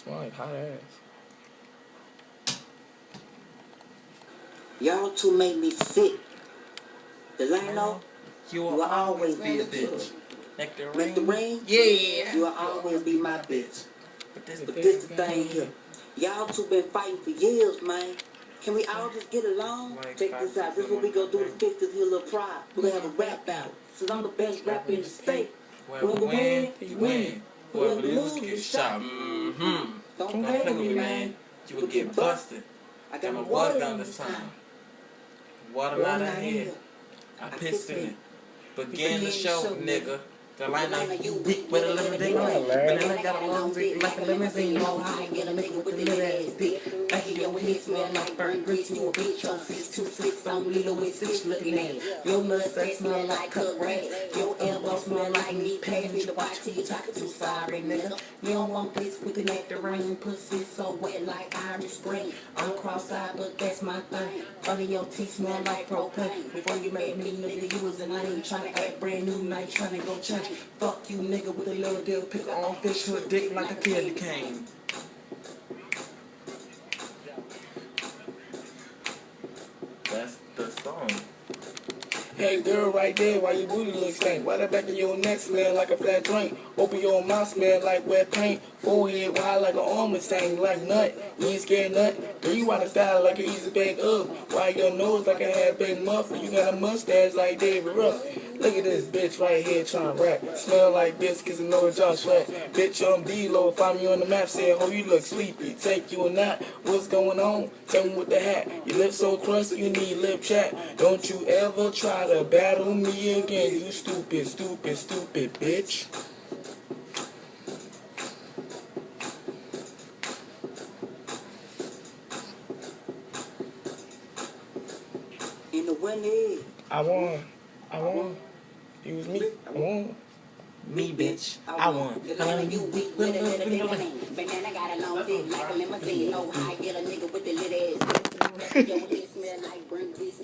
Smell like hot ass. Y'all two make me sick. Delano, you will always be a bitch. Like the ring. Mr. Ring, Yeah. you will always be my bitch. But this But this the thing here. Y'all two been fighting for years, man. Can we all just get along? Check this out. This is what we gonna do to fix this here little pride. We're gonna have a rap battle. Since I'm the best rapper in the state. Whoever win, you win. Whoever lose, get shot. Mm-hmm. Don't play with me, man. You will get busted. I got my water water down on this this time. time. Water out of here. I pissed in it. Begin the show, nigga. The line like you weak with a limousine. But then I got a long dick like a limousine. Know how to get a nigga with a little ass dick. Like your head smell like burnt grease. You a bitch on 626. I'm Lilo with 6 looking at. Your nutsack smell like cut rag. Your elbow smell like meat pads. Need to watch till you talking too sorry, nigga. You don't want this quick at the rain. Pussy so wet like Irish Spring. I'm cross-eyed, but that's my thing. Under your teeth smell like propane. Before you made me, nigga, you was in line trying to act brand new. Now you trying to go change. Fuck you, nigga, with a little deal. Pick on fish with a dick like a candy cane. That's the song. Hey girl, right there, why your booty look stank? Why the back of your neck smell like a flat drink? Open your mouth smell like wet paint. Forehead wild like an armor sang like nut. You ain't scared nut. Girl, you out of style like an easy bag up. Why your nose like a half-baked muffin? You got a mustache like David Ruff. Look at this bitch right here trying to rap. Smell like this cause I know it's all sweat. Bitch, I'm D-Lo. Find me on the map, say, oh, you look sleepy. Take you or not. What's going on? Tell me with the hat. Your lips so crusty, you need lip chat. Don't you ever try to battle me again. You stupid, stupid, stupid bitch. In the windy. I won. It was me. I won. Me, bitch. I won. You weak with a little dick. Banana got a long dick like a limousine. Know how I get a nigga with the little ass dick. Your head smell like burnt grease.